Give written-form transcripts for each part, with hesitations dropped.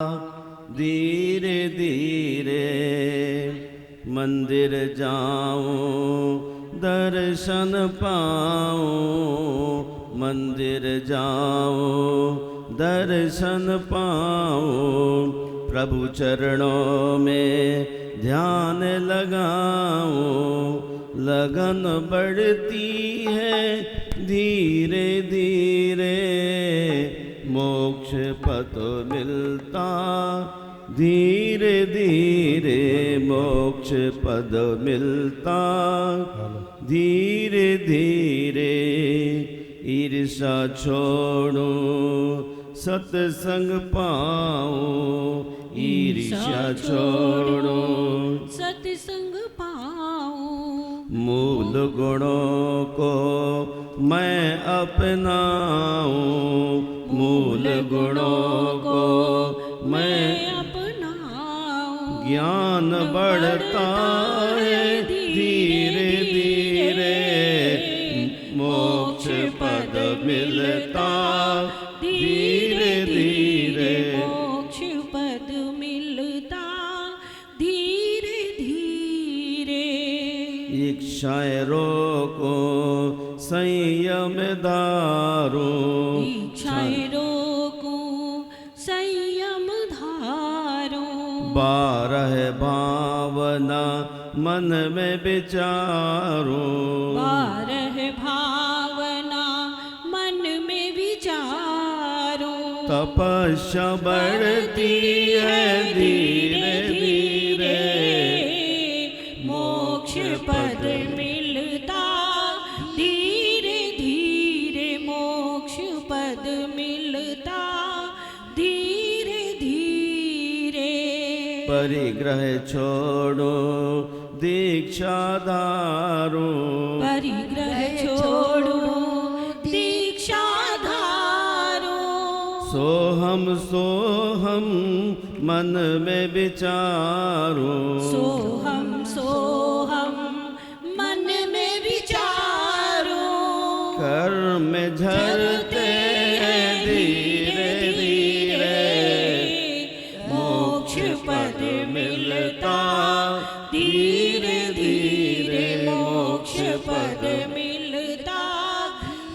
धीरे धीरे मंदिर जाऊं दर्शन पाऊं, मंदिर जाऊं दर्शन पाऊं, प्रभु चरणों में ध्यान लगाऊं। लगन बढ़ती है धीरे धीरे, मोक्ष पद मिलता धीरे धीरे, मोक्ष पद मिलता धीरे धीरे। ईर्षा छोड़ो सत्संग पाऊं, ईर्ष्या छोड़ो सत्संग पाऊं। मूल गुणों को मैं अपनाऊं, मूल गुणों को मैं अपनाऊं। ज्ञान बढ़ता है धीरे धीरे, मोक्ष पद मिलता धीरे धीरे, मोक्ष पद मिलता धीरे धीरे। इच्छाएं रोको संयम धारो, इच्छाएं रोको संयम धारो। 12 भावना मन में विचारो, 12 भावना मन में विचारो। तपस्या बढ़ती है धीरे धीरे, मोक्ष पद मिलता धीरे धीरे, मोक्ष पद मिलता धीरे धीरे। परिग्रह छोड़ो दीक्षा धारो, परिग्रह छोड़ो दीक्षा धारो। सोहम सोहम मन में विचारो, सोहम सोहम मन में विचारो। कर्म झरते हैं धीरे धीरे, मोक्ष पद मिलता धीरे धीरे, मोक्ष पद मिलता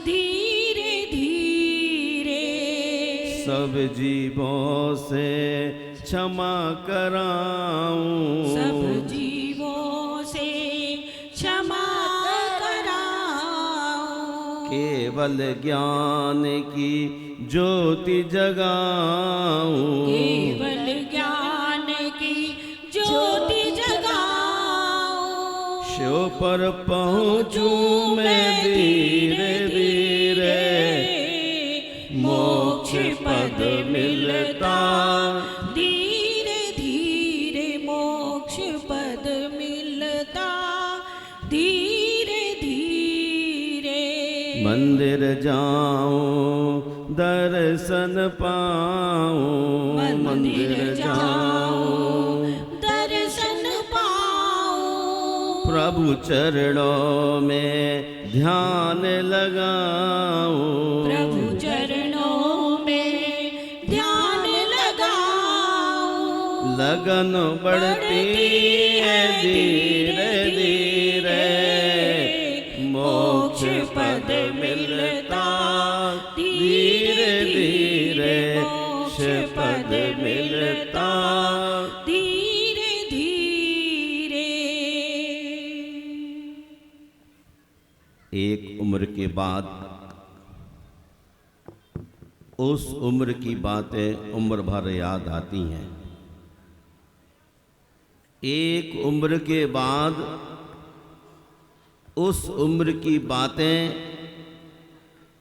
धीरे धीरे। सब जीवों से क्षमा कराऊं, सब जीवों से क्षमा कराऊं। केवल ज्ञान की ज्योति जगाऊं, केवल ज्ञान की ज्योति जगाऊं। शिव पर पहुँचूं मैं धीरे धीरे, मोक्ष पद मिलता धीरे धीरे, मोक्ष पद मिलता धीरे धीरे। मंदिर जाऊं दर्शन पाऊं, मंदिर जाऊं दर्शन पाऊं। प्रभु चरणों में ध्यान लगाऊं, प्रभु चरणों में ध्यान लगाऊं। लगन बढ़ती है धीरे धीरे, मोक्ष पद मिलता धीरे धीरे, मोक्ष पद मिलता धीरे धीरे। एक उम्र के बाद उस उम्र की बातें उम्र भर याद आती हैं। एक उम्र के बाद उस उम्र की बातें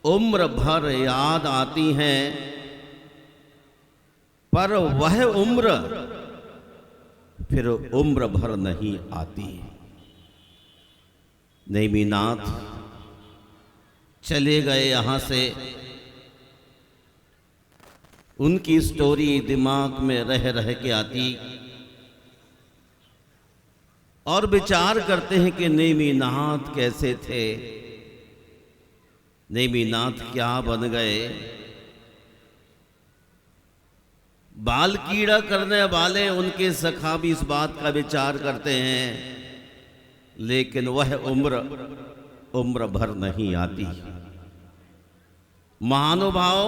उम्र भर याद आती हैं, पर वह उम्र फिर उम्र भर नहीं आती। नेमिनाथ चले गए यहाँ से, उनकी स्टोरी दिमाग में रह रह के आती और विचार करते हैं कि नेमिनाथ कैसे थे, नेमिनाथ क्या बन गए। बाल कीड़ा करने वाले उनके सखा भी इस बात का विचार करते हैं, लेकिन वह उम्र भर नहीं आती। महानुभाव,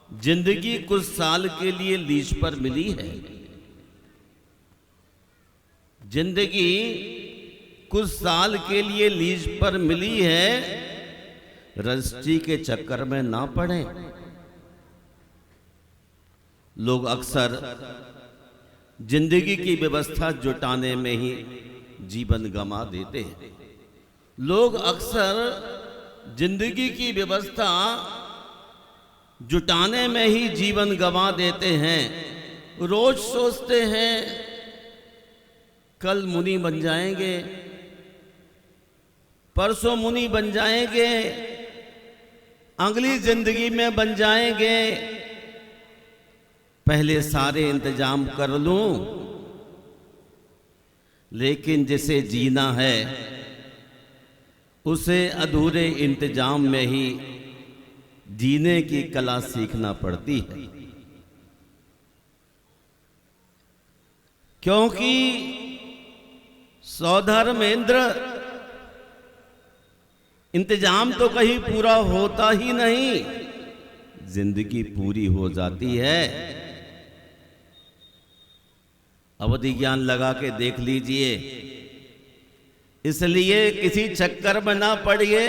जिंदगी कुछ साल के लिए लीज पर मिली है। जिंदगी कुछ साल के लिए लीज पर मिली है, रजिस्ट्री के चक्कर में ना पड़े। लोग अक्सर जिंदगी की व्यवस्था जुटाने में ही जीवन गंवा देते हैं। लोग अक्सर जिंदगी की व्यवस्था जुटाने में ही जीवन गंवा देते हैं। रोज सोचते हैं कल मुनि बन जाएंगे, परसों मुनि बन जाएंगे, अगली जिंदगी में बन जाएंगे, पहले सारे इंतजाम कर लूं। लेकिन जिसे जीना है उसे अधूरे इंतजाम में ही जीने की कला सीखना पड़ती है। क्योंकि सौधर्मेंद्र, इंतजाम तो कहीं पूरा होता ही नहीं, जिंदगी पूरी हो जाती है। अवधि ज्ञान लगा के देख लीजिए। इसलिए किसी चक्कर में ना पड़िए।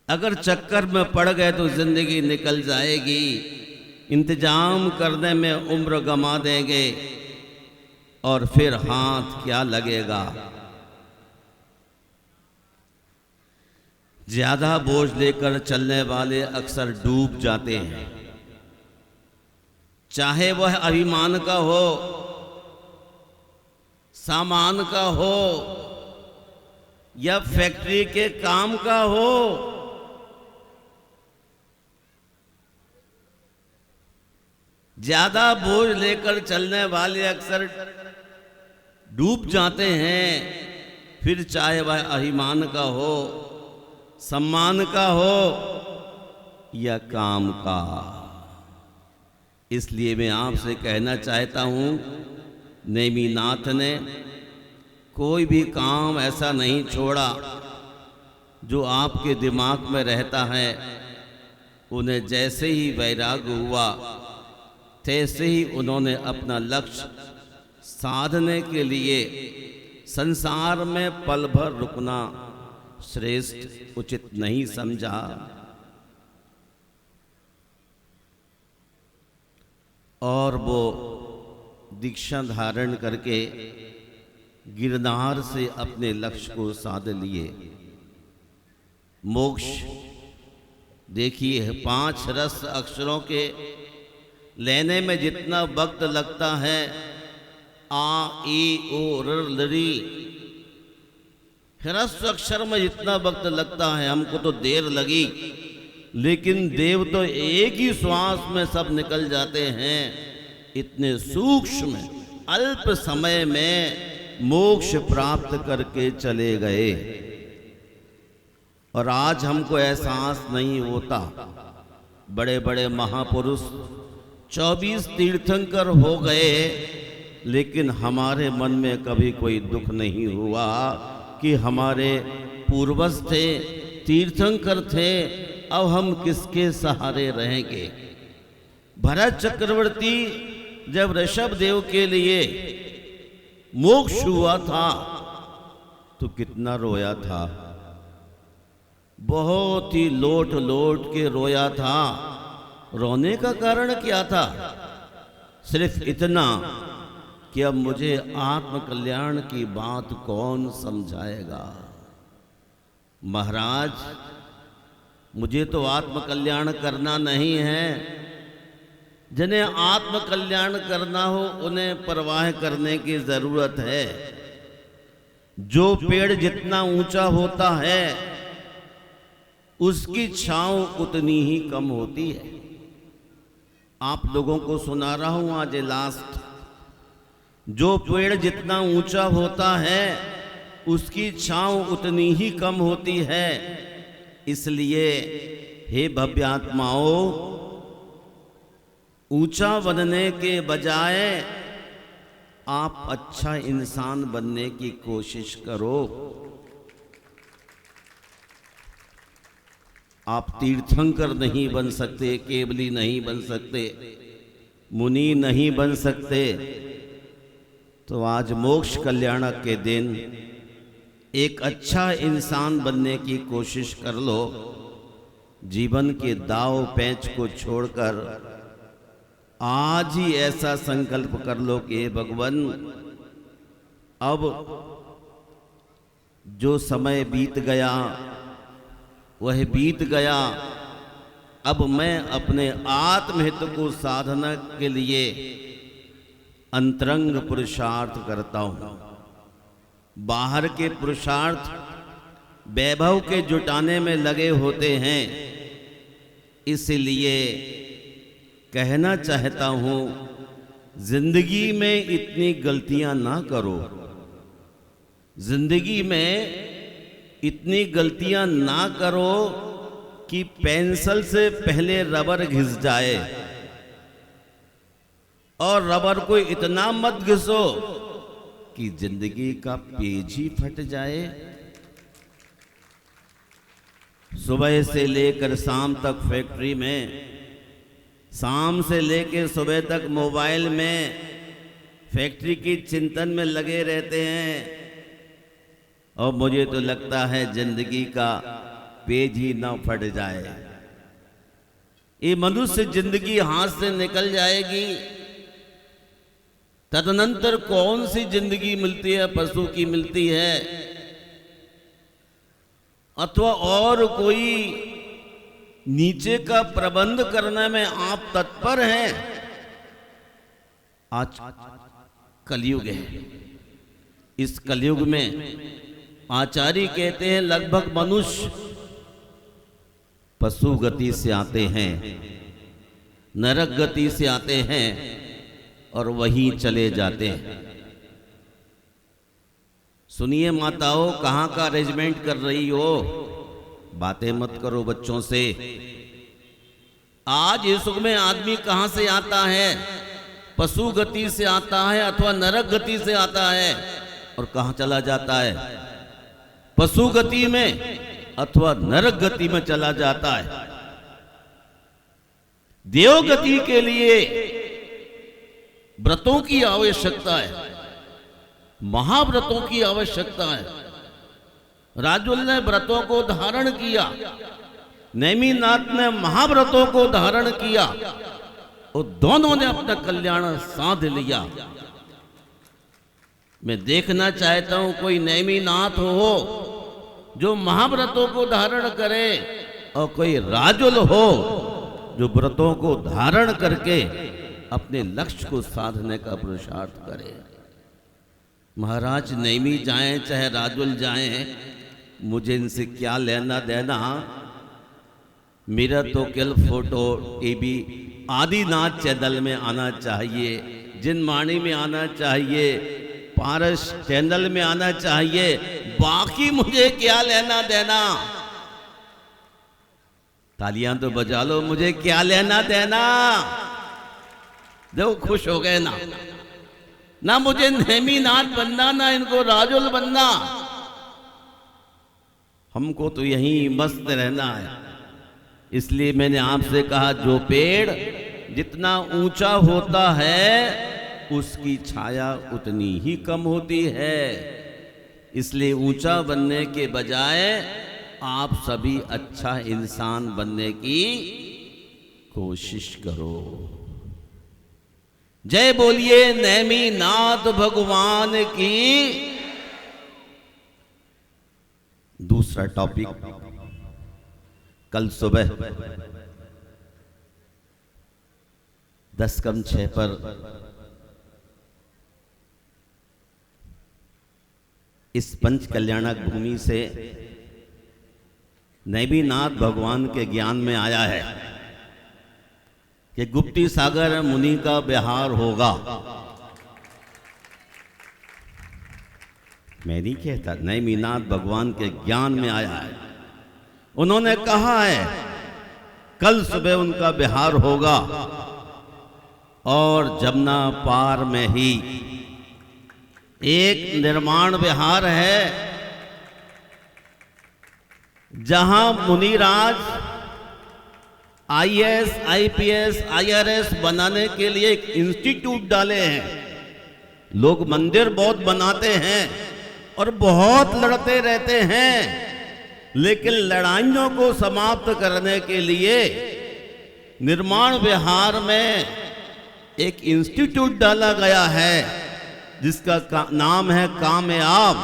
अगर चक्कर में पड़ गए तो जिंदगी निकल जाएगी। इंतजाम करने में उम्र गंवा देंगे और फिर हाथ क्या लगेगा। ज्यादा बोझ लेकर चलने वाले अक्सर डूब जाते हैं, चाहे वह अभिमान का हो, सामान का हो या फैक्ट्री के काम का हो। ज्यादा बोझ लेकर चलने वाले अक्सर डूब जाते हैं, फिर चाहे वह अभिमान का हो, सम्मान का हो या काम का। इसलिए मैं आपसे कहना चाहता हूं, नेमिनाथ ने कोई भी काम ऐसा नहीं छोड़ा जो आपके दिमाग में रहता है। उन्हें जैसे ही वैराग्य हुआ तैसे ही उन्होंने अपना लक्ष्य साधने के लिए संसार में पल भर रुकना श्रेष्ठ उचित नहीं समझा। और वो दीक्षा धारण करके गिरनार से अपने लक्ष्य को साध लिए। मोक्ष देखिए, 5 रस अक्षरों के लेने में जितना वक्त लगता है, आ ई ओ र री, ह्रस्व अक्षर में जितना वक्त लगता है, हमको तो देर लगी, लेकिन देव तो एक ही श्वास में सब निकल जाते हैं। इतने सूक्ष्म अल्प समय में मोक्ष प्राप्त करके चले गए। और आज हमको एहसास नहीं होता। बड़े बड़े महापुरुष 24 तीर्थंकर हो गए, लेकिन हमारे मन में कभी कोई दुख नहीं हुआ कि हमारे पूर्वज थे, तीर्थंकर थे, अब हम किसके सहारे रहेंगे। भरत चक्रवर्ती जब ऋषभ देव के लिए मोक्ष हुआ था तो कितना रोया था, बहुत ही लोट लोट के रोया था। रोने का कारण क्या था? सिर्फ इतना कि अब मुझे आत्मकल्याण की बात कौन समझाएगा। महाराज, मुझे तो आत्मकल्याण करना नहीं है। जिन्हें आत्मकल्याण करना हो उन्हें परवाह करने की जरूरत है। जो पेड़ जितना ऊंचा होता है उसकी छांव उतनी ही कम होती है। आप लोगों को सुना रहा हूं आज लास्ट, जो पेड़ जितना ऊंचा होता है उसकी छांव उतनी ही कम होती है। इसलिए हे भव्यात्माओं, ऊंचा बनने के बजाय आप अच्छा इंसान बनने की कोशिश करो। आप तीर्थंकर नहीं बन सकते, केवली नहीं बन सकते, मुनि नहीं बन सकते, तो आज मोक्ष कल्याणक के दिन एक अच्छा इंसान बनने की कोशिश कर लो। जीवन के दाव पेंच को छोड़कर आज ही ऐसा संकल्प कर लो कि हे भगवान, अब जो समय बीत गया वह बीत गया, अब मैं अपने आत्महित को साधना के लिए अंतरंग पुरुषार्थ करता हूं। बाहर के पुरुषार्थ वैभव के जुटाने में लगे होते हैं, इसलिए कहना चाहता हूं, जिंदगी में इतनी गलतियां ना करो, जिंदगी में इतनी गलतियां ना करो कि पेंसिल से पहले रबर घिस जाए, और रबर को इतना मत घिसो कि जिंदगी का पेज ही फट जाए। सुबह से लेकर शाम तक फैक्ट्री में, शाम से लेकर सुबह तक मोबाइल में, फैक्ट्री की चिंतन में लगे रहते हैं, और मुझे तो लगता है जिंदगी का पेज ही ना फट जाए। ये मनुष्य जिंदगी हाथ से निकल जाएगी, तदनंतर कौन सी जिंदगी मिलती है? पशु की मिलती है, अथवा और कोई नीचे का प्रबंध करने में आप तत्पर हैं। आज कलयुग है, इस कलयुग में आचार्य कहते हैं लगभग मनुष्य पशु गति से आते हैं, नरक गति से आते हैं और वहीं चले जाते हैं। सुनिए माताओं, कहाँ का अरेंजमेंट कर रही हो? बातें मत करो बच्चों से। आज इस युग में आदमी कहाँ से आता है? पशु गति से आता है अथवा नरक गति से आता है, और कहाँ चला जाता है? पशु गति में अथवा नरक गति में चला जाता है। देव गति के लिए व्रतों की आवश्यकता है, महाव्रतों की आवश्यकता है। राजुल ने व्रतों को धारण किया, नेमिनाथ ने महाव्रतों को धारण किया, और दोनों ने अपना कल्याण साध लिया। मैं देखना चाहता हूं कोई नेमिनाथ हो जो महाव्रतों को धारण करे, और कोई राजुल हो जो व्रतों को धारण करके अपने लक्ष्य को साधने का पुरुषार्थ करे। महाराज नेमी जाएं चाहे राजुल जाएं, मुझे इनसे क्या लेना देना। मेरा तो केवल फोटो टीवी आदिनाथ चैनल में आना चाहिए, जिनवाणी में आना चाहिए, पारस चैनल में आना चाहिए, बाकी मुझे क्या लेना देना। तालियां तो बजा लो, मुझे क्या लेना देना। देखो खुश हो गए ना। ना मुझे नेमिनाथ बनना, ना इनको राजुल बनना, हमको तो यहीं मस्त रहना है। इसलिए मैंने आपसे कहा, जो पेड़ जितना ऊंचा होता है उसकी छाया उतनी ही कम होती है। इसलिए ऊंचा बनने के बजाय आप सभी अच्छा इंसान बनने की कोशिश करो। जय बोलिए नेमिनाथ भगवान की। दूसरा टॉपिक, कल सुबह 10:06 पर इस पंच कल्याणक भूमि से नेमिनाथ भगवान के ज्ञान में आया है कि गुप्ती सागर मुनि का विहार होगा। मैं नहीं कहता, नेमिनाथ भगवान के ज्ञान में आया है। उन्होंने कहा है कल सुबह उनका विहार होगा। और जमुना पार में ही एक निर्माण विहार है, जहां मुनिराज आईएएस, आईपीएस, आईआरएस बनाने के लिए एक इंस्टीट्यूट डाले हैं। लोग मंदिर बहुत बनाते हैं और बहुत लड़ते रहते हैं, लेकिन लड़ाइयों को समाप्त करने के लिए निर्माण विहार में एक इंस्टीट्यूट डाला गया है, जिसका नाम है कामयाब।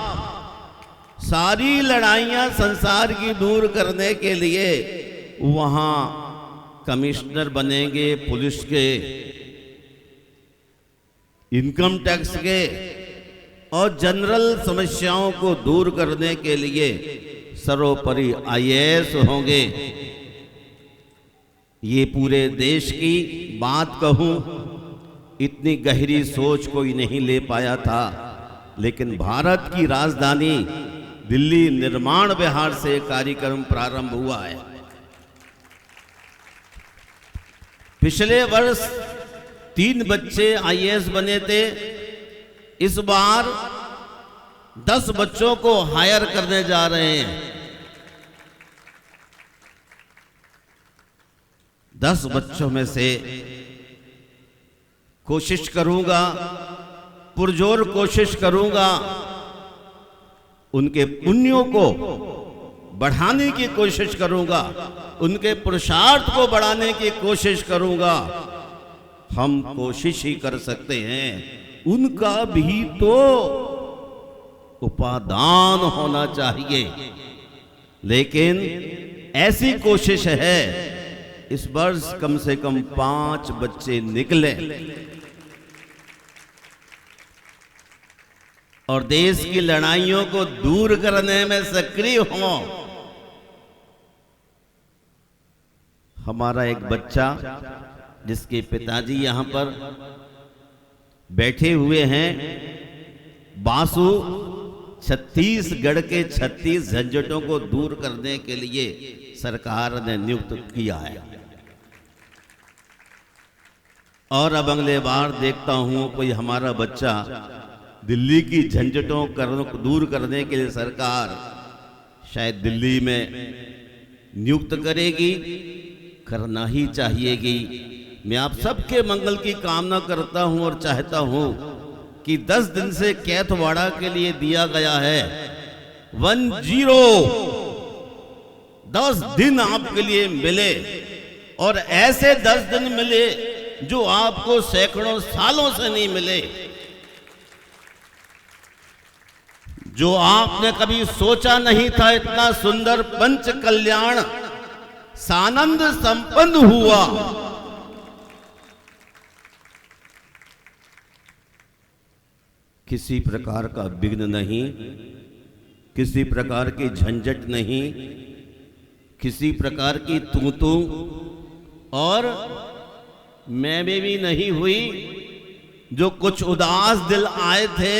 सारी लड़ाइयां संसार की दूर करने के लिए वहां कमिश्नर बनेंगे, पुलिस के, इनकम टैक्स के, और जनरल समस्याओं को दूर करने के लिए सर्वोपरि आईएएस होंगे। ये पूरे देश की बात कहूं, इतनी गहरी सोच कोई नहीं ले पाया था, लेकिन भारत की राजधानी दिल्ली निर्माण विहार से कार्यक्रम प्रारंभ हुआ है। पिछले वर्ष 3 बच्चे आईएएस बने थे, इस बार 10 बच्चों को हायर करने जा रहे हैं। 10 बच्चों में से कोशिश करूंगा, पुरजोर कोशिश करूंगा, उनके पुण्यों को बढ़ाने की कोशिश करूंगा, उनके पुरुषार्थ को बढ़ाने की कोशिश करूंगा। हम कोशिश ही कर सकते हैं, उनका भी तो उपादान होना चाहिए। लेकिन ऐसी कोशिश है, इस वर्ष कम से कम 5 बच्चे निकले और देश की लड़ाइयों को दूर करने में सक्रिय हों। हमारा एक बच्चा, जिसके पिताजी यहां पर बैठे हुए हैं, बासु, छत्तीसगढ़ के 36 झंझटों को दूर करने के लिए सरकार ने नियुक्त किया है। और अब अगले बार देखता हूं कोई हमारा बच्चा दिल्ली की झंझटों दूर करने के लिए सरकार शायद दिल्ली में नियुक्त करेगी, करना ही चाहिएगी। मैं आप सबके मंगल की कामना करता हूं और चाहता हूं कि 10 दिन से कैथवाड़ा के लिए दिया गया है 10 दिन आपके लिए मिले, और ऐसे 10 दिन मिले जो आपको सैकड़ों सालों से नहीं मिले, जो आपने कभी सोचा नहीं था। इतना सुंदर पंच कल्याण सानंद संपन्न हुआ। किसी प्रकार का विघ्न नहीं, किसी प्रकार की झंझट नहीं, किसी प्रकार की तू और मैं भी नहीं हुई। जो कुछ उदास दिल आए थे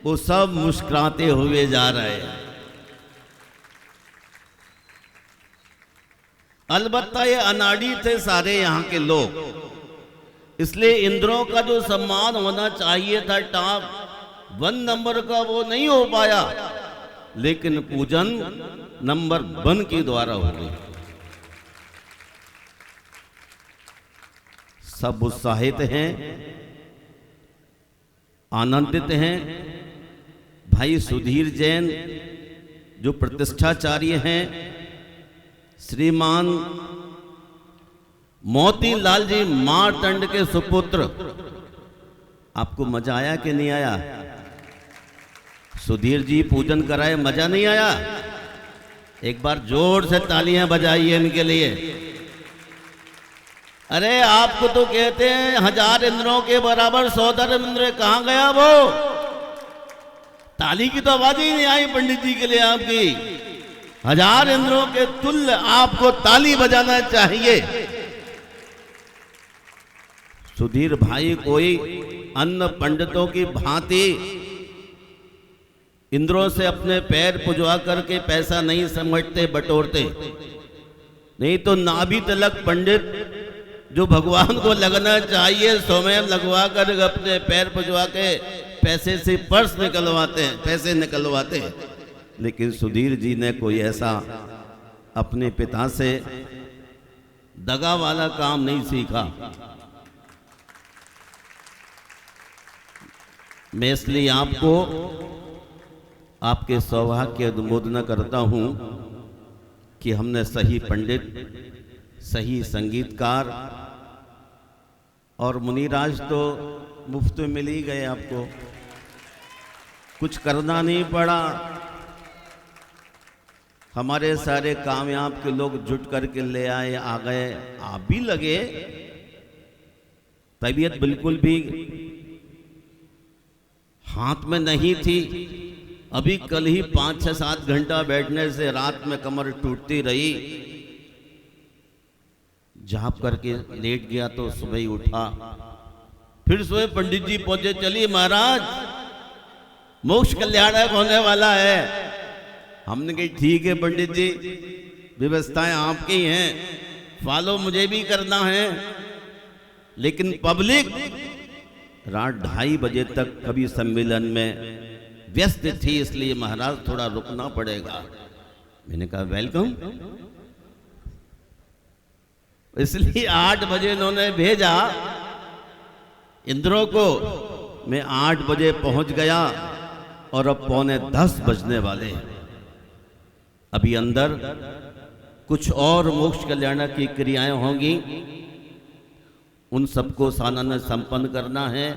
वो सब मुस्कुराते हुए जा रहे हैं। अलबत्ता ये अनाड़ी थे सारे यहाँ के लोग, इसलिए इंद्रों का जो सम्मान होना चाहिए था टॉप 1 नंबर का, वो नहीं हो पाया, लेकिन पूजन नंबर 1 के द्वारा हो गई। सब उत्साहित हैं, आनंदित हैं। भाई सुधीर जैन जो प्रतिष्ठाचार्य हैं, श्रीमान मोतीलाल जी मारतंड के सुपुत्र, आपको मजा आया कि नहीं आया? सुधीर जी पूजन कराए, मजा नहीं आया? एक बार जोर से तालियां बजाइए इनके लिए। अरे आपको तो कहते हैं 1000 इंद्रों के बराबर 100 इंद्र, कहां गया वो? ताली की तो आवाज ही नहीं आई पंडित जी के लिए आपकी। 1000 इंद्रों के तुल्य आपको ताली बजाना चाहिए। सुधीर भाई कोई अन्य पंडितों की भांति इंद्रों से अपने पैर पुजवा करके पैसा नहीं समेटते बटोरते, नहीं तो नाभि तलक पंडित जो भगवान को लगना चाहिए स्वयं लगवा कर अपने पैर पजवा के पैसे से पर्स निकलवाते हैं, पैसे निकलवाते हैं। लेकिन सुधीर जी ने कोई ऐसा अपने पिता से दगा वाला काम नहीं सीखा। मैं इसलिए आपको आपके सौभाग्य की अनुमोदना करता हूं कि हमने सही पंडित, सही संगीतकार और मुनिराज तो मुफ्त में मिल ही गए, आपको कुछ करना नहीं पड़ा। हमारे सारे कामयाब के लोग जुट करके ले आए, आ गए। आप भी लगे, तबीयत बिल्कुल भी हाथ में नहीं थी। अभी कल ही 5-6-7 घंटा बैठने से रात में कमर टूटती रही। जाप करके लेट गया तो सुबह ही उठा, फिर सुबह पंडित जी पहुंचे, चलिए महाराज मोक्ष कल्याणक होने वाला है। हमने कही ठीक है पंडित जी, व्यवस्थाएं आपकी हैं, फॉलो मुझे भी करना है। लेकिन पब्लिक रात 2:30 बजे तक कवि सम्मेलन में व्यस्त थी, इसलिए महाराज थोड़ा रुकना पड़ेगा। मैंने कहा वेलकम। इसलिए 8 बजे इन्होंने भेजा इंद्रों को। मैं 8 बजे पहुंच गया और अब 9:45 बजने वाले। अभी अंदर कुछ और मोक्ष कल्याण की क्रियाएं होंगी, उन सबको सानंद संपन्न करना है।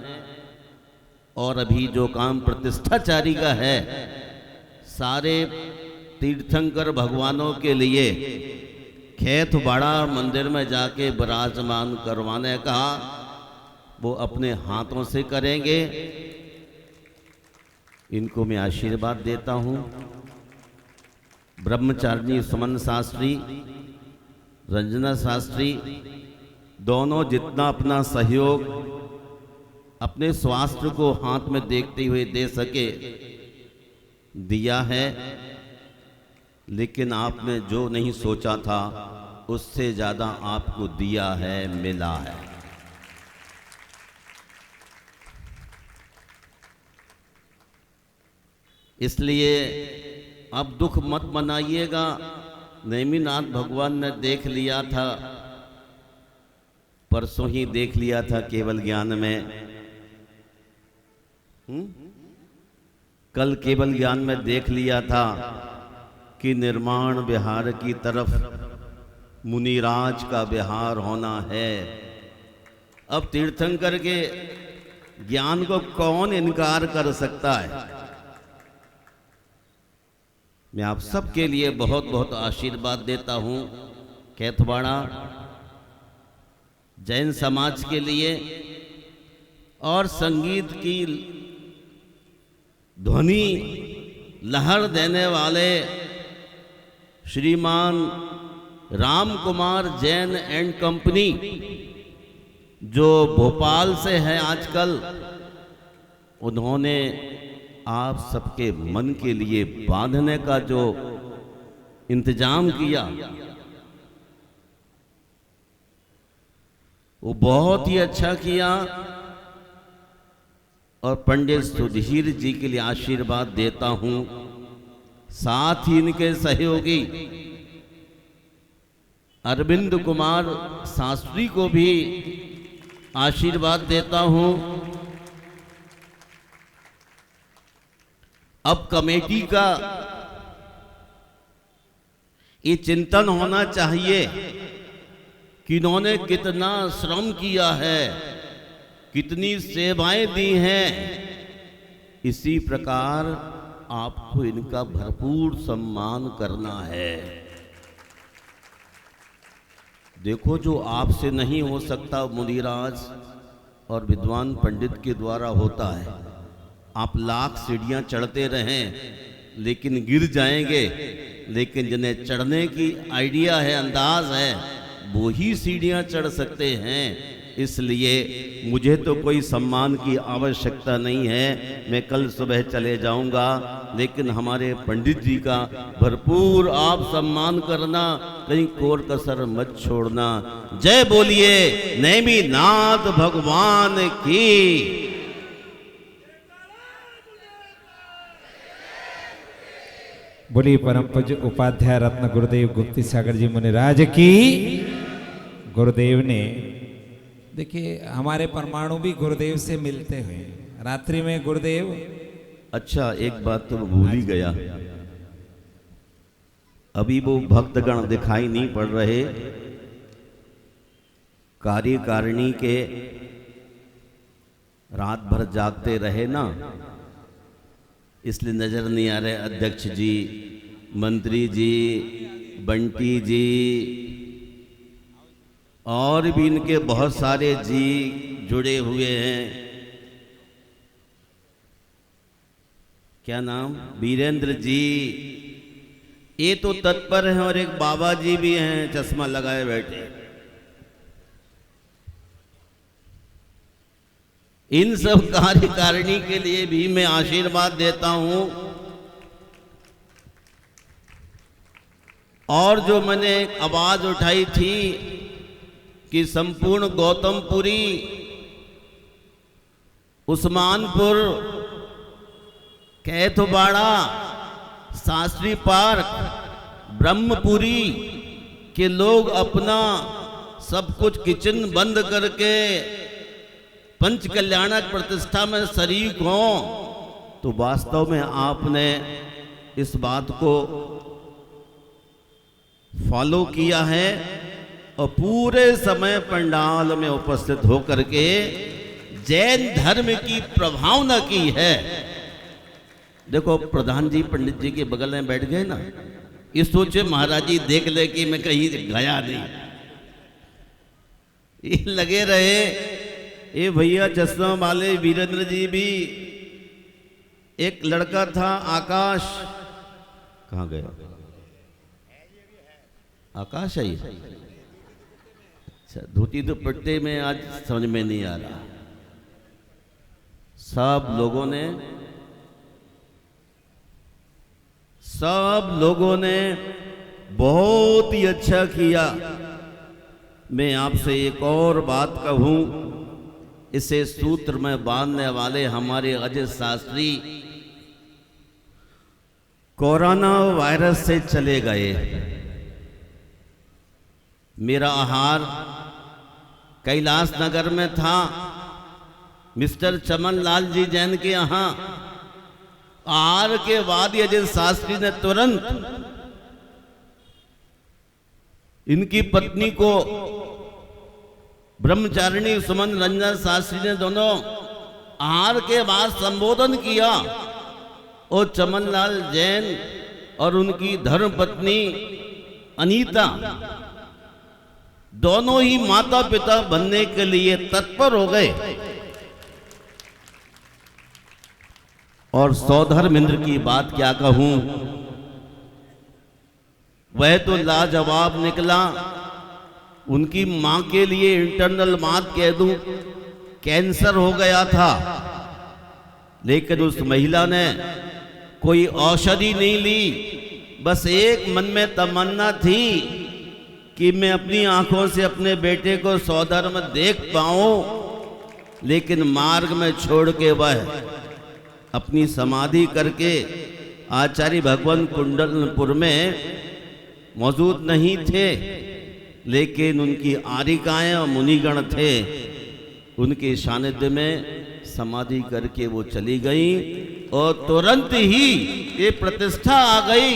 और अभी जो काम प्रतिष्ठाचारी का है, सारे तीर्थंकर भगवानों के लिए खेतवाड़ा मंदिर में जाके विराजमान करवाने का वो अपने हाथों से करेंगे। इनको मैं आशीर्वाद देता हूँ। ब्रह्मचारिणी सुमन शास्त्री, रंजना शास्त्री दोनों जितना अपना सहयोग अपने स्वास्थ्य को हाथ में देखते हुए दे सके दिया है। लेकिन आपने जो नहीं सोचा था उससे ज़्यादा आपको दिया है, मिला है। इसलिए अब दुख मत मनाइएगा। नेमिनाथ भगवान ने देख लिया था, परसों ही देख लिया था केवल ज्ञान में। कल केवल ज्ञान में देख लिया था कि निर्माण विहार की तरफ मुनिराज का विहार होना है। अब तीर्थंकर के ज्ञान को कौन इनकार कर सकता है। मैं आप सबके लिए बहुत बहुत आशीर्वाद देता हूं। कैथवाड़ा जैन समाज के लिए और संगीत की ध्वनि लहर देने वाले श्रीमान राम कुमार जैन एंड कंपनी, जो भोपाल से है आजकल, उन्होंने आप सबके मन के लिए बांधने का जो इंतजाम किया वो बहुत ही अच्छा किया। और पंडित सुधीर जी के लिए आशीर्वाद देता हूं, साथ ही इनके सहयोगी अरविंद कुमार शास्त्री को भी आशीर्वाद देता हूं। अब कमेटी का ये चिंतन होना चाहिए कि इन्होंने कितना श्रम किया है, कितनी सेवाएं दी हैं। इसी प्रकार आपको इनका भरपूर सम्मान करना है। देखो, जो आपसे नहीं हो सकता मुनिराज और विद्वान पंडित के द्वारा होता है। आप लाख सीढ़ियां चढ़ते रहें लेकिन गिर जाएंगे, लेकिन जिन्हें चढ़ने की आइडिया है, अंदाज है, वो ही सीढ़ियां चढ़ सकते हैं। इसलिए मुझे तो कोई सम्मान की आवश्यकता नहीं है, मैं कल सुबह चले जाऊंगा, लेकिन हमारे पंडित जी का भरपूर आप सम्मान करना, कहीं कोर कसर मत छोड़ना। जय बोलिए नेमिनाथ भगवान की। बोलिए परम पूज्य उपाध्याय रत्न गुरुदेव गुप्ती सागर जी मुनिराज की। गुरुदेव ने देखिए हमारे परमाणु भी गुरुदेव से मिलते हुए रात्रि में गुरुदेव। अच्छा एक बात तो भूल ही गया, अभी वो भक्तगण दिखाई नहीं पड़ रहे, कार्यकारिणी के रात भर जागते रहे ना, इसलिए नजर नहीं आ रहे अध्यक्ष जी, मंत्री जी, बंटी जी और भी इनके बहुत सारे जी जुड़े हुए हैं। क्या नाम, वीरेंद्र जी, ये तो तत्पर हैं, और एक बाबा जी भी हैं चश्मा लगाए बैठे। इन सब कार्यकारिणी के लिए भी मैं आशीर्वाद देता हूं। और जो मैंने एक आवाज उठाई थी कि संपूर्ण गौतमपुरी, उस्मानपुर, कैथबाड़ा, शास्त्री पार्क, ब्रह्मपुरी के लोग अपना सब कुछ किचन बंद करके पंच कल्याणक प्रतिष्ठा में शरीक हों, तो वास्तव में आपने इस बात को फॉलो किया है और पूरे समय पंडाल में उपस्थित होकर के जैन धर्म की प्रभावना की है। देखो प्रधान जी पंडित जी के बगल में बैठ गए ना, ये सोचे महाराज जी देख ले कि मैं कहीं गया नहीं, ये लगे रहे। ये भैया चश्मा वाले वीरेंद्र जी भी, एक लड़का था आकाश, कहाँ गया आकाश? आई अच्छा, धोती दुपट्टे में आज समझ में नहीं आ रहा। सब लोगों ने बहुत ही अच्छा किया। मैं आपसे एक और बात कहूं, इसे सूत्र में बांधने वाले हमारे अजय शास्त्री कोरोना वायरस से चले गए। मेरा आहार कैलाश नगर में था, मिस्टर चमन लाल जी जैन के यहाँ। आहार के बाद अजय शास्त्री ने तुरंत इनकी पत्नी को, ब्रह्मचारिणी सुमन रंजन शास्त्री ने दोनों आहार के बाद संबोधन किया, और चमन लाल जैन और उनकी धर्मपत्नी अनीता दोनों ही माता पिता बनने के लिए तत्पर हो गए। और सौधर्मेंद्र की बात क्या कहूं, वह तो लाजवाब निकला। उनकी मां के लिए इंटरनल बात कह दूं, कैंसर हो गया था, लेकिन उस महिला ने कोई औषधि नहीं ली, बस एक मन में तमन्ना थी कि मैं अपनी आंखों से अपने बेटे को सौधर्म देख पाऊं, लेकिन मार्ग में छोड़ के वह अपनी समाधि करके आचार्य भगवान कुंडलपुर में मौजूद नहीं थे, लेकिन उनकी आरिकाएं और मुनिगण थे, उनके सानिध्य में समाधि करके वो चली गई, और तुरंत ही ये प्रतिष्ठा आ गई।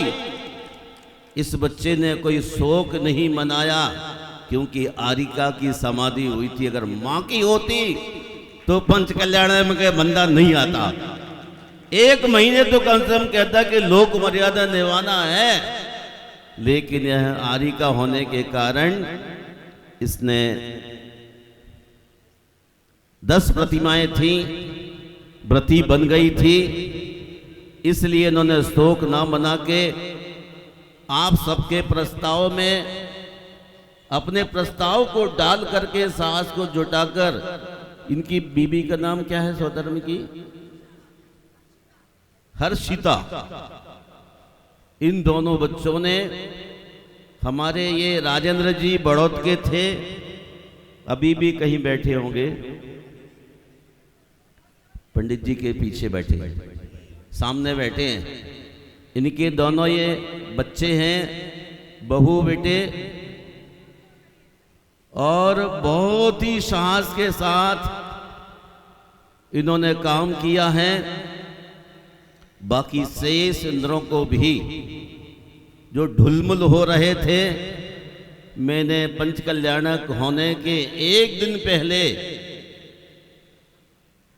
इस बच्चे ने कोई शोक नहीं मनाया, क्योंकि आरिका की समाधि हुई थी। अगर मां की होती तो पंच कल्याण में के बंदा नहीं आता। 1 महीने तो कम से कम कहता कि लोक मर्यादा निभाना है, लेकिन यह आरिका होने के कारण इसने 10 प्रतिमाएं थी, व्रती बन गई थी, इसलिए इन्होंने शोक ना मना के आप सबके प्रस्ताव में अपने प्रस्ताव को डाल करके सास को जुटाकर, इनकी बीबी का नाम क्या है सोदरम की? हर्षिता। इन दोनों बच्चों ने, हमारे ये राजेंद्र जी बड़ौद के थे, अभी भी कहीं बैठे होंगे, पंडित जी के पीछे बैठे, सामने बैठे हैं। इनके दोनों ये बच्चे हैं, बहू बेटे, और बहुत ही साहस के साथ इन्होंने काम किया है। बाकी शेष इंद्रों को भी जो ढुलमुल हो रहे थे, मैंने पंचकल्याणक होने के एक दिन पहले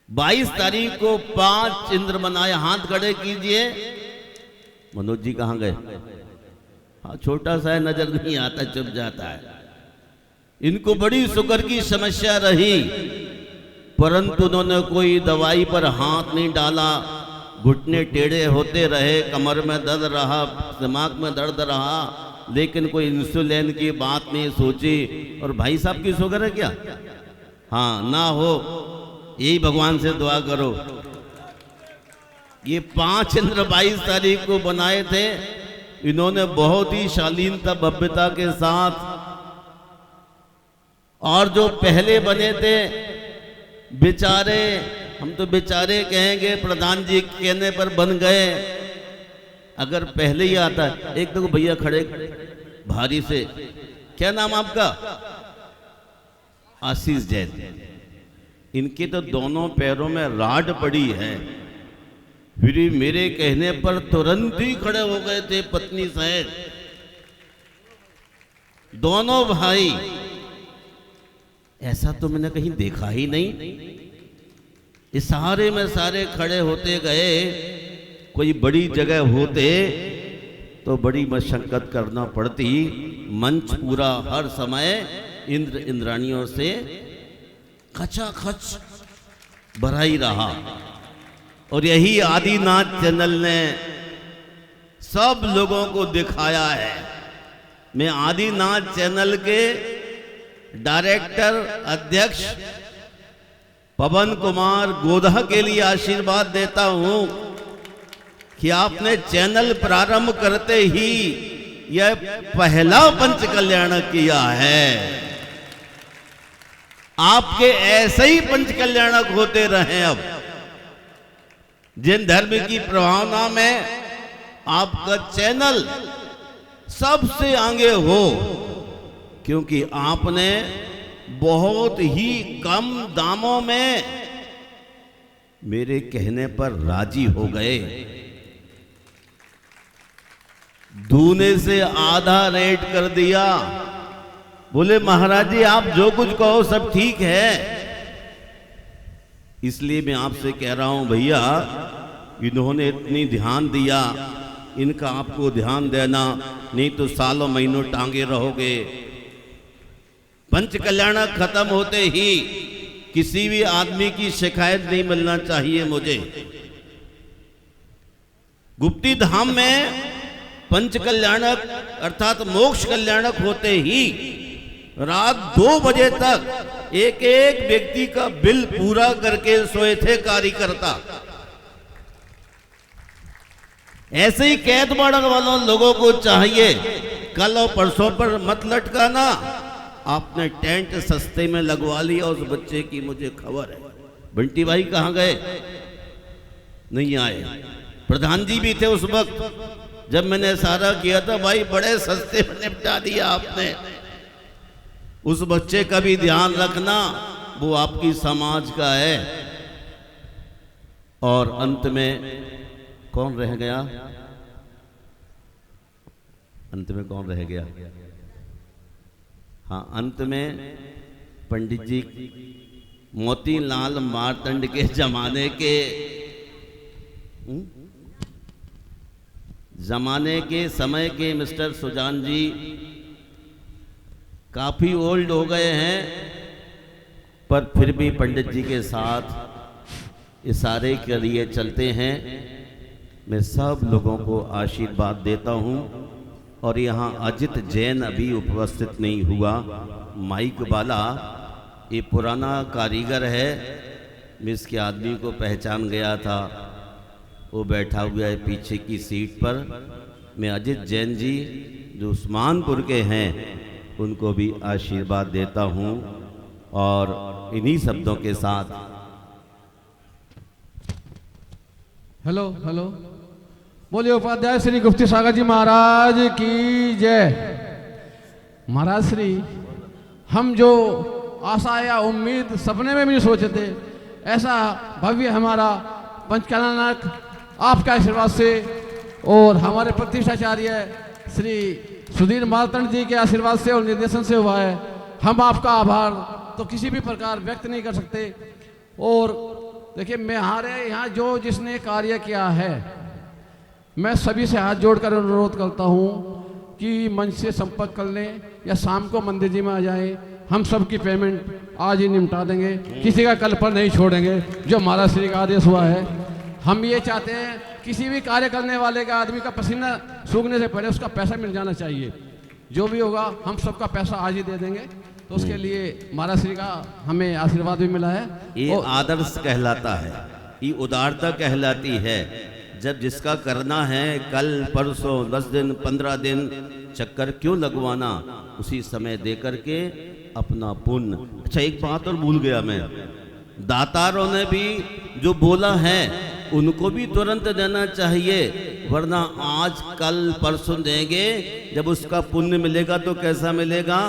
22 तारीख को 5 इंद्र बनाए। हाथ खड़े कीजिए। मनोज जी कहाँ गए? हाँ, छोटा सा है, नजर नहीं आता, चुप जाता है। इनको बड़ी शुगर की समस्या रही, परंतु उन्होंने कोई दवाई पर हाथ नहीं डाला। घुटने टेढ़े होते रहे, कमर में दर्द रहा, दिमाग में दर्द रहा, लेकिन कोई इंसुलिन की बात नहीं सोची। और भाई साहब की शुगर है क्या? हाँ, ना हो, यही भगवान से दुआ करो। ये 5 इंद्र 22 तारीख को बनाए थे। इन्होंने बहुत ही शालीनता भव्यता के साथ, और जो पहले बने थे बेचारे, हम तो बेचारे कहेंगे, प्रधान जी कहने पर बन गए। अगर पहले ही आता, एक दो भैया खड़े भारी से, क्या नाम आपका? आशीष जैन। इनके तो दोनों पैरों में राड पड़ी है, फिर मेरे कहने पर तुरंत ही खड़े हो गए थे पत्नी सहित। दोनों भाई, ऐसा तो मैंने कहीं देखा ही नहीं। इस सारे में सारे खड़े होते गए। कोई बड़ी जगह होते तो बड़ी मशक्कत करना पड़ती। मंच पूरा हर समय इंद्र इंद्राणियों से खचाखच भरा ही रहा। और यही आदिनाथ चैनल ने सब लोगों को दिखाया है। मैं आदिनाथ चैनल के डायरेक्टर अध्यक्ष पवन कुमार गोधा के लिए आशीर्वाद देता हूं कि आपने चैनल प्रारंभ करते ही यह पहला पंचकल्याण किया है। आपके ऐसे ही पंचकल्याणक होते रहें। अब जिन धर्म की प्रभावना में आपका चैनल सबसे आगे हो, क्योंकि आपने बहुत ही कम दामों में मेरे कहने पर राजी हो गए। दूने से आधा रेट कर दिया। बोले महाराज जी आप जो कुछ कहो सब ठीक है। इसलिए मैं आपसे कह रहा हूं भैया, इन्होंने इतनी ध्यान दिया, इनका आपको ध्यान देना, नहीं तो सालों महीनों टांगे रहोगे। पंचकल्याण खत्म होते ही किसी भी आदमी की शिकायत नहीं मिलना चाहिए मुझे। गुप्ती धाम में पंचकल्याणक अर्थात मोक्ष कल्याणक होते ही रात 2 बजे तक एक एक व्यक्ति का बिल पूरा करके सोए थे कार्यकर्ता। ऐसे ही कैद मॉडल वालों लोगों को चाहिए, कल और परसों पर मत लटकाना। आपने टेंट सस्ते में लगवा लिया उस बच्चे की मुझे खबर है। बंटी भाई कहाँ गए? नहीं आए। प्रधान जी भी थे उस वक्त जब मैंने सारा किया था। भाई बड़े सस्ते में निपटा दिया आपने। उस बच्चे का भी ध्यान रखना, वो आपकी समाज का है। और अंत में कौन रह गया? अंत में कौन रह गया? हाँ, अंत में पंडित जी मोतीलाल मारतंड के जमाने के समय के मिस्टर सुजान जी काफी ओल्ड हो गए हैं, पर फिर भी पंडित जी के साथ इशारे के लिए चलते हैं। मैं सब लोगों को आशीर्वाद देता हूं और यहाँ अजित जैन अभी उपस्थित नहीं हुआ। माइक वाला ये पुराना कारीगर है, मैं इसके आदमी को पहचान गया था, वो बैठा हुआ है पीछे की सीट पर। मैं अजित जैन जी जो उस्मानपुर के हैं उनको भी आशीर्वाद देता हूँ और इन्हीं शब्दों के साथ हेलो हेलो बोलिए उपाध्याय श्री गुप्ती सागर जी महाराज की जय। महाराज श्री, हम जो आशा या उम्मीद सपने में भी नहीं सोचे थे, ऐसा भव्य हमारा पंचकलानक आपके आशीर्वाद से और हमारे प्रतिष्ठाचार्य श्री सुधीर मालतंड जी के आशीर्वाद से और निर्देशन से हुआ है। हम आपका आभार तो किसी भी प्रकार व्यक्त नहीं कर सकते। और देखिए, मैं हमारे यहाँ जो जिसने कार्य किया है, मैं सभी से हाथ जोड़कर अनुरोध करता हूँ कि मंच से संपर्क कर लें या शाम को मंदिर जी में आ जाएं। हम सब की पेमेंट आज ही निपटा देंगे, किसी का कल पर नहीं छोड़ेंगे। जो महाराज श्री का आदेश हुआ है, हम ये चाहते हैं किसी भी कार्य करने वाले का आदमी का पसीना सूखने से पहले उसका पैसा मिल जाना चाहिए। जो भी होगा हम सबका पैसा आज ही दे देंगे। तो उसके लिए महाराज श्री का हमें आशीर्वाद भी मिला है। ये आदर्श कहलाता है, ये उदारता कहलाती है। जब जिसका करना है कल परसों 10 दिन 15 दिन चक्कर क्यों लगवाना, उसी समय दे करके अपना पुण्य। अच्छा, एक बात और भूल गया मैं, दातारों ने भी जो बोला है उनको भी तुरंत देना चाहिए, वरना आज कल परसों देंगे, जब उसका पुण्य मिलेगा तो कैसा मिलेगा?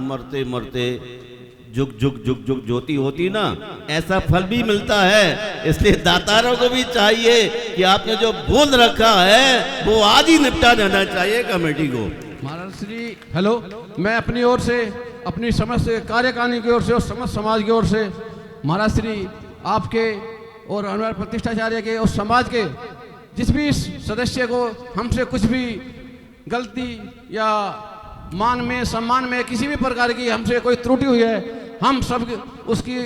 मरते मरते जुग जुग जुग जुग ज्योति होती ना, ऐसा फल भी मिलता है। इसलिए दातारों को भी चाहिए कि आपने जो बोल रखा है वो आज ही निपटा देना चाहिए कमेटी को। महाराज श्री हेलो, मैं अपनी ओर से, अपनी समस्त कार्यकारिणी की ओर से और समस्त समाज की ओर से महाराज श्री आपके और हमारे प्रतिष्ठाचार्य के और समाज के जिस भी सदस्य को हमसे कुछ भी गलती या मान में सम्मान में किसी भी प्रकार की हमसे कोई त्रुटि हुई है, हम सब उसकी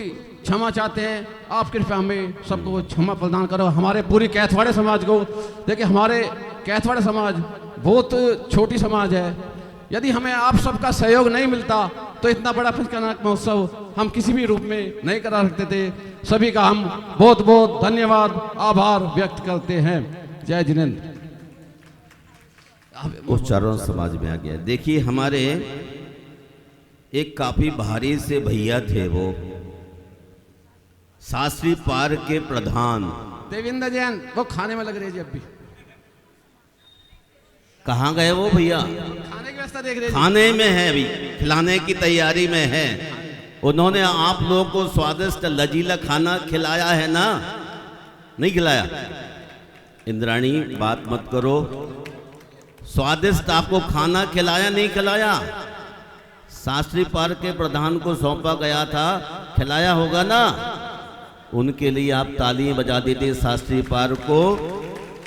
क्षमा चाहते हैं। आप कृपया हमें सबको क्षमा प्रदान करो। हमारे पूरी कैथवाड़े समाज को, देखिए हमारे कैथवाड़े समाज बहुत छोटी समाज है। यदि हमें आप सबका सहयोग नहीं मिलता तो इतना बड़ा पंचकलानक महोत्सव हम किसी भी रूप में नहीं करा सकते थे। सभी का हम बहुत बहुत धन्यवाद आभार व्यक्त करते हैं। जय जिनेन्द्र। उच्चारण समाज में आ गया। देखिए, हमारे एक काफी भारी से भैया थे, वो शास्त्री पार्क के प्रधान देवेंद्र जैन, वो खाने में लग रहे जी। अब भी कहाँ गए वो भैया? खाने की व्यवस्था देख रहे हैं। खाने में है, अभी खिलाने की तैयारी में है। उन्होंने आप लोगों को स्वादिष्ट लजीला खाना खिलाया है ना? नहीं खिलाया? इंद्राणी बात मत करो, स्वादिष्ट आपको खाना खिलाया नहीं खिलाया? शास्त्री पार्क के प्रधान को सौंपा गया था, खिलाया होगा ना? उनके लिए आप तालियां बजा देते शास्त्री पार्क को।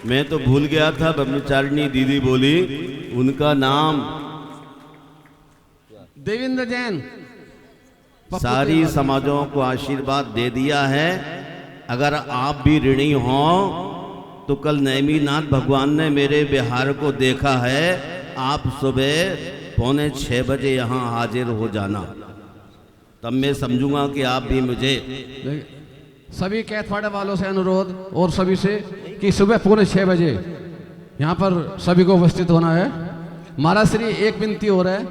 मैं तो भूल गया था, ब्रह्मचारिणी दीदी बोली उनका नाम देवेंद्र जैन। सारी समाजों को आशीर्वाद दे दिया है। अगर आप भी ऋणी हो तो कल नेमीनाथ भगवान ने मेरे बिहार को देखा है। आप सुबह 5:45 बजे यहाँ हाजिर हो जाना, तब मैं समझूंगा कि आप भी मुझे। सभी कैथवाड़ा वालों से अनुरोध और सभी से कि सुबह 5:45 बजे यहाँ पर सभी को उपस्थित होना है। महाराज श्री, एक विनती हो रहा है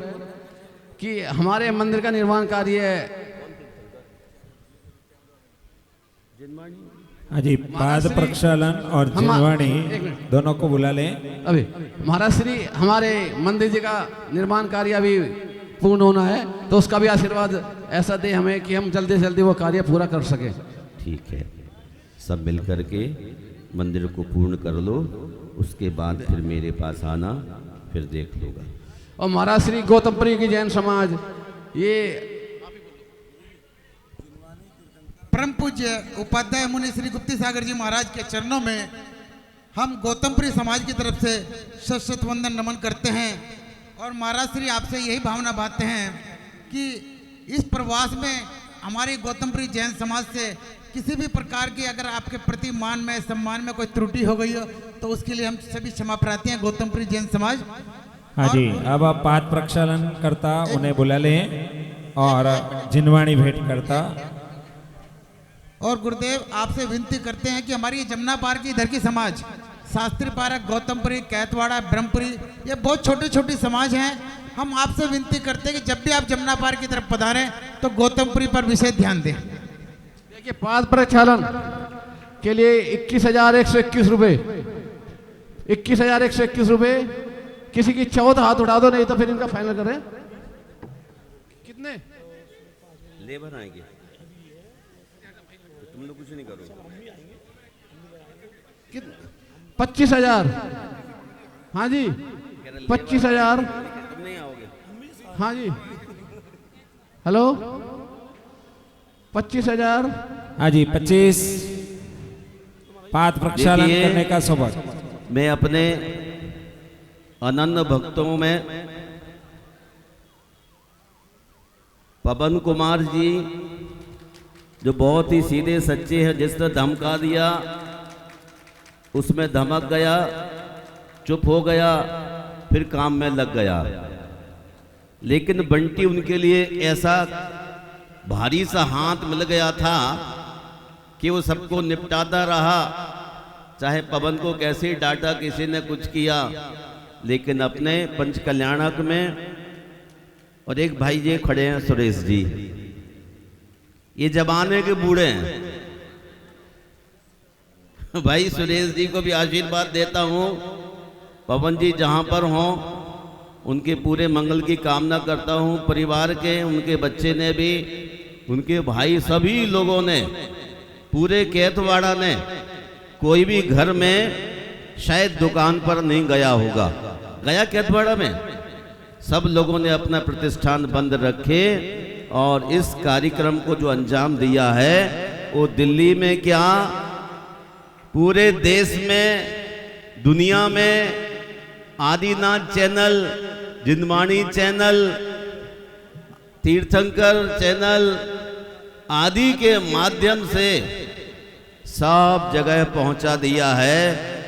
कि हमारे मंदिर का निर्माण कार्य जी पाद प्रक्षालन और जिनवाणी दोनों को बुला लें। अभी महाराज श्री, हमारे मंदिर जी का निर्माण कार्य अभी पूर्ण होना है, तो उसका भी आशीर्वाद ऐसा दे हमें कि हम जल्दी से जल्दी वो कार्य पूरा कर सकें। ठीक है, सब मिलकर के मंदिर को पूर्ण कर लो, उसके बाद फिर मेरे पास आना, फिर देख लूँगा। और महाराज श्री गौतमपुरी की जैन समाज, ये परम पूज्य उपाध्याय मुनि श्री गुप्ती सागर जी महाराज के चरणों में हम गौतमपुरी समाज की तरफ से शत शत वंदन नमन करते हैं। और महाराज श्री आपसे यही भावना बांधते हैं कि इस प्रवास में हमारी गौतमपुरी जैन समाज से किसी भी प्रकार की अगर आपके प्रति मान में सम्मान में कोई त्रुटि हो गई हो तो उसके लिए हम सभी क्षमा प्रार्थी हैं। गौतमपुरी जैन समाज हाँ जी, अब आप पाद प्रक्षालन करता उन्हें बुला लें और जिनवाणी भेंट करता। और गुरुदेव आपसे विनती करते हैं कि हमारी जमुना पार की इधर की समाज शास्त्री पारक, गौतमपुरी, कैतवाड़ा, ब्रह्मपुरी, ये बहुत छोटे छोटे समाज हैं। हम आपसे विनती करते हैं कि जब भी आप जमुना पार की तरफ पधारें तो गौतमपुरी पर विशेष ध्यान दें। देखिए, पाद प्रक्षालन के लिए 21,121 रुपये, 21,121 रुपये। किसी की 14 हाथ उठा दो, नहीं तो फिर इनका फाइनल करें। कितने लेबर आएंगे तो तुम लोग कुछ नहीं करोगे। 25,000। हाँ जी, 25,000। तुम नहीं आओगे। हाँ जी, हेलो, 25,000। हाँ जी, 25 पाद प्रक्षालन देखिए, करने का सौभाग्य। मैं अपने अनन्य भक्तों में पवन कुमार जी, जो बहुत ही सीधे सच्चे हैं, जिसने धमका दिया उसमें धमक गया, चुप हो गया, फिर काम में लग गया। लेकिन बंटी उनके लिए ऐसा भारी सा हाथ मिल गया था कि वो सबको निपटाता रहा। चाहे पवन को कैसे डांटा, किसी ने कुछ किया, लेकिन अपने पंच कल्याणक में। और एक भाई जी खड़े हैं, सुरेश जी, ये जमाने के बूढ़े हैं। भाई सुरेश जी को भी आशीर्वाद देता हूँ। पवन जी जहाँ पर हों उनके पूरे मंगल की कामना करता हूँ। परिवार के, उनके बच्चे ने भी, उनके भाई, सभी लोगों ने, पूरे कैतवाड़ा ने, कोई भी घर में शायद दुकान पर नहीं गया होगा। गया कैतवाड़ा में? सब लोगों ने अपना प्रतिष्ठान बंद रखे और इस कार्यक्रम को जो अंजाम दिया है वो दिल्ली में क्या, पूरे देश में, दुनिया में आदिनाथ चैनल, जिनवाणी चैनल, तीर्थंकर चैनल आदि के माध्यम से सब जगह पहुंचा दिया है।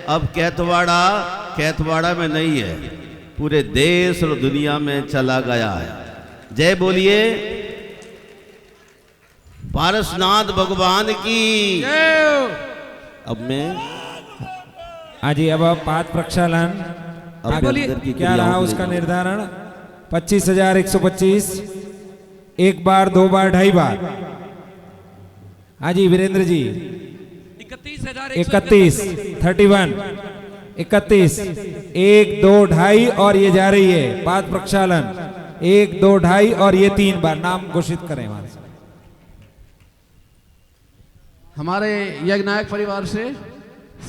अब कैतवाड़ा में नहीं है, पूरे देश और दुनिया में चला गया है। जय बोलिए पारसनाथ भगवान की। अब मैं हाँ जी, अब पाद प्रक्षालन अब बोलिए, अंदर की क्या रहा क्रियाओं उसका को निर्धारण? 25,125, एक बार, दो बार, ढाई बार। हाँ जी वीरेंद्र जी, 31, 31, 31, 1, 2, ढाई और ये जा रही है पाद प्रक्षालन। 1, 2, ढाई और ये 3 बार। नाम घोषित करें हमारे से। हमारे यज्ञनायक परिवार से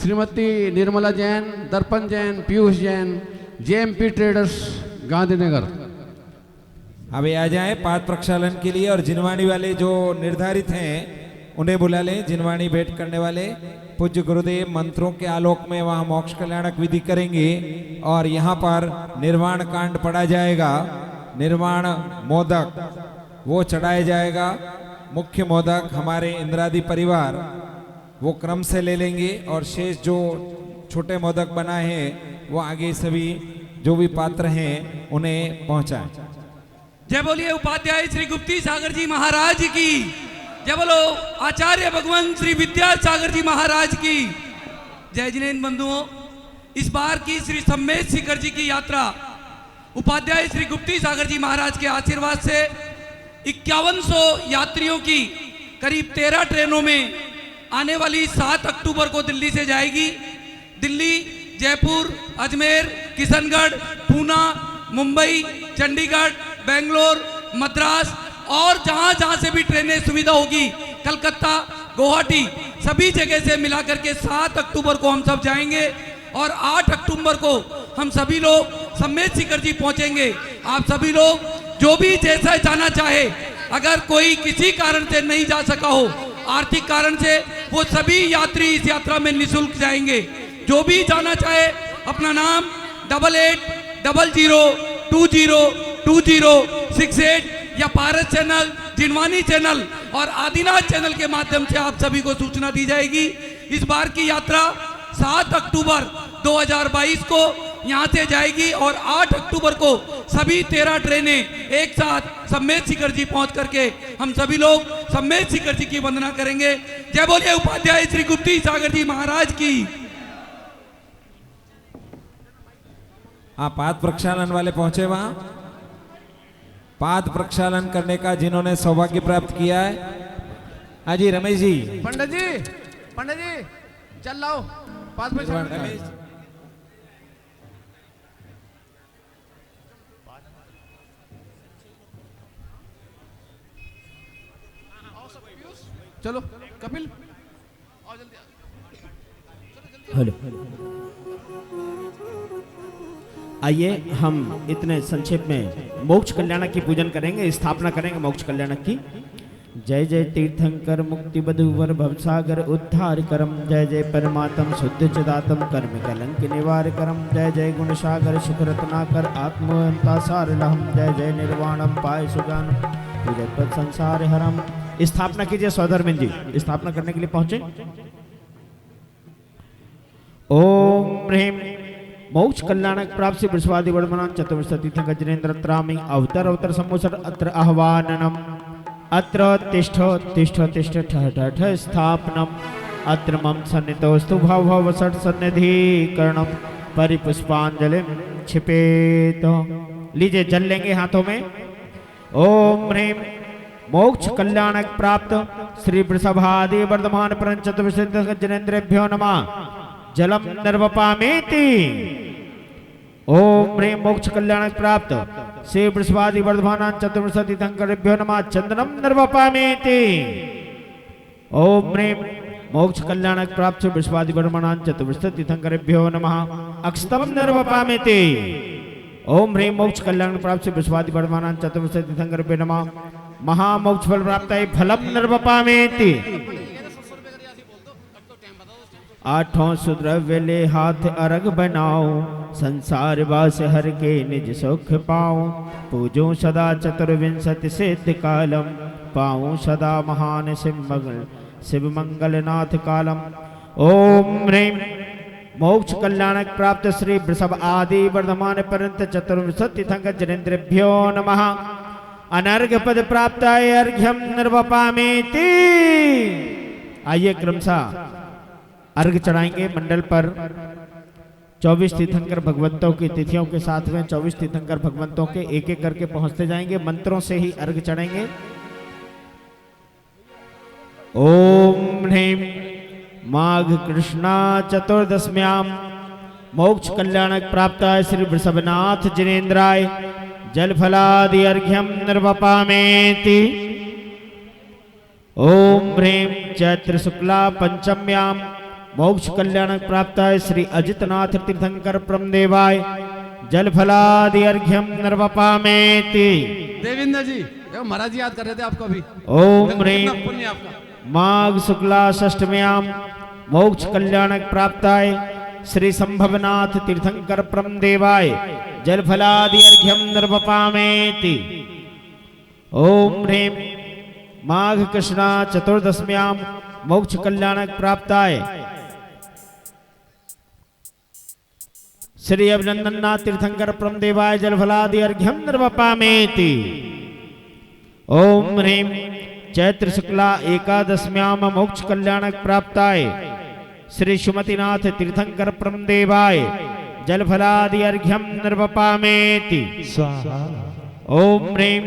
श्रीमती निर्मला जैन, दर्पण जैन, पीयूष जैन, जेएमपी ट्रेडर्स, गांधीनगर। अभी आ जाएं पाद प्रक्षालन के लिए। और जिनवाणी वाले जो निर्धारित हैं उन्हें बुला लें। जिनवाणी भेंट करने वाले पूज्य गुरुदेव मंत्रों के आलोक में वहाँ मोक्ष कल्याणक विधि करेंगे और यहाँ पर निर्वाण कांड पढ़ा जाएगा। निर्वाण मोदक वो चढ़ाया जाएगा। मुख्य मोदक हमारे इंद्रादि परिवार वो क्रम से ले लेंगे और शेष जो छोटे मोदक बनाए हैं वो आगे सभी जो भी पात्र हैं उन्हें पहुंचाएं। जय बोलिए उपाध्याय श्री गुप्ती सागर जी महाराज की। जय बोलो आचार्य भगवान श्री विद्यासागर जी महाराज की। जय जिनेन्द्र बंधुओं, इस बार की श्री सम्मेद शिखर जी की यात्रा उपाध्याय श्री गुप्ती सागर जी महाराज के आशीर्वाद से 5100 यात्रियों की करीब 13 ट्रेनों में आने वाली 7 अक्टूबर को दिल्ली से जाएगी। दिल्ली, जयपुर, अजमेर, किशनगढ़, पूना, मुंबई, चंडीगढ़, बेंगलोर, मद्रास और जहां जहां से भी ट्रेनें सुविधा होगी, कलकत्ता, गुवाहाटी, सभी जगह से मिलाकर के 7 अक्टूबर को हम सब जाएंगे और 8 अक्टूबर को हम सभी लोग सम्मेद शिखर जी पहुंचेंगे। आप सभी लोग जो भी जैसा जाना चाहे, अगर कोई किसी कारण से नहीं जा सका हो, आर्थिक कारण से, वो सभी यात्री इस यात्रा में निःशुल्क जाएंगे। जो भी जाना चाहे अपना नाम 8800202068 या पारस चैनल, जिनवाणी चैनल और आदिनाथ चैनल के माध्यम से आप सभी को सूचना दी जाएगी। इस बार की यात्रा 7 अक्टूबर 2022 को यहाँ से जाएगी और 8 अक्टूबर को सभी 13 ट्रेनें एक साथ सम्मेद शिखर जी पहुंच करके हम सभी लोग सम्मेद शिखर जी की वंदना करेंगे। जय बोलिए उपाध्याय श्री गुप्ती सागर जी महाराज की। आप पाद प्रक्षालन वाले पहुंचे वहां? पाद प्रक्षालन करने का जिन्होंने सौभाग्य प्राप्त किया है, हाँ जी रमेश जी। पंडित जी चल लाओ पास में रमेश चलो कपिल आओ जल्दी। हेलो, आइए हम इतने संक्षेप में मोक्ष कल्याणक की पूजन करेंगे, स्थापना करेंगे मोक्ष कल्याणक की। जय जय तीर्थंकर मुक्ति बधुवर भवसागर उद्धार करम, जय जय परमात्म शुद्ध चिदातम कर्म कलंक निवार करम, जय जय गुण सागर सुख रत्नाकर आत्मवंता सार लहम, जय जय निर्वाणम पाय सुगान पूजत संसार हरम। स्थापना कीजिए सौधर्मिन जी, स्थापना करने के लिए पहुंचे। ओम ह्रीम मोक्ष कल्याणक प्राप्त से वृषवादि वर्धमान चतुर्विंशति गजनेन्द्र त्रामी अवतर अवतर सम्मोसर अत्र आह्वाननम, अत्र तिष्ठ तिष्ठ तिष्ठ ठः ठः ठः स्थापनम, अत्र मम सन्निधोस्तु भव भव षट् सन्निधिकरणम परिपुष्पांजलिम क्षिपेत। लीजिए जल लेंगे हाथों में। ओम ह्रीम मोक्ष कल्याणक प्राप्त श्री वृषभादि वर्धमान परं चतुर्विंशति गजनेन्द्रेभ्यो नमः। जलम निर्वपामेति। ओम ह्रीं मोक्ष कल्याणक प्राप्त श्री वृषभादि वर्धमान चतुर्विंशति तीर्थंकरेभ्यो नमः। चंदनम निर्वपामेति। ओम ह्रीं मोक्ष कल्याणक प्राप्त श्री वृषभादि वर्धमान चतुर्विंशति तीर्थंकरेभ्यो नमः। अक्षतम निर्वपामेति। ओम ह्रीं मोक्ष कल्याणक प्राप्त श्री वृषभादि वर्धमान चतुर्विंशति तीर्थंकरेभ्यो नमः। महामोक्ष फल प्राप्ताय फलम निर्वपामेति। आठों सुद्रव्य ले हाथ अर्घ बनाओ, संसार वास हर के निज सुख पाओ। पूजो सदा चतुर्विंशति सिद्ध कालम, पाऊं सदा महान शिव मंगल नाथ कालम। ओम ह्रीं मोक्ष कल्याणक प्राप्त श्री वृषभ आदि वर्धमान पर्यंत चतुर्विंशति गजनेन्द्रेभ्यो नमः। अनर्घ पद प्राप्ताय अर्घ्यम निर्वपामेति। आइए क्रमशः अर्घ चढ़ाएंगे मंडल पर। 24 तीर्थंकर भगवंतों की तिथियों के साथ में 24 तीर्थंकर भगवंतों के एक एक करके पहुंचते जाएंगे, मंत्रों से ही अर्घ चढ़ेंगे। ओम ह्रीं माघ कृष्णा चतुर्दश्याम मोक्ष कल्याणक प्राप्ताय श्री वृषभनाथ जिनेन्द्राय जल फलादि अर्घ्यम निर्वपामेति। ओम ह्रीं चैत्र शुक्ला पंचम्याम मोक्ष कल्याणक प्राप्ताय श्री अजितनाथ तीर्थंकर प्रमदेवाय जल फलादि अर्घ्यम निर्वपामेति। देवेंद्र जी महाराज याद कर रहे थे आपको अभी। ओम ह्रीं पुण्य आपका। माघ शुक्ला षष्ठम्याम मोक्ष कल्याणक प्राप्ताय श्री संभवनाथ तीर्थंकर प्रमदेवाय जल फलादि अर्घ्यम निर्वपामेति। ओम ह्रीं माघ कृष्णा चतुर्दश्याम मोक्ष कल्याणक प्राप्ताय श्री अभिनंदननाथ तीर्थंकर प्रमदेवाय जल फलादि अर्घ्यम निर्वपामेति। ओम ह्रीं चैत्र शुक्ला एकादश्याम मोक्ष कल्याणक प्राप्ताय श्री सुमतिनाथ तीर्थंकर प्रमदेवाय जल फलादि अर्घ्यम निर्वपामेति। ओम ह्रीं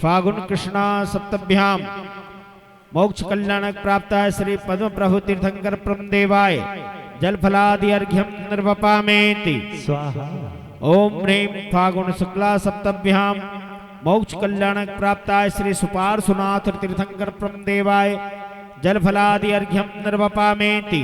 फागुन कृष्णा सप्तभ्याम मोक्ष कल्याणक प्राप्ताय श्री पद्म प्रभु तीर्थंकर प्रमदेवाय जल फलादि अर्घ्यम निर्वपामेति। ओम ह्रीं फागुन शुक्ला सप्तभ्याम मोक्ष कल्याणक प्राप्ताय श्री सुपार्श्वनाथ तीर्थंकर प्रमदेवाय जल फलादि अर्घ्यम निर्वपामेति।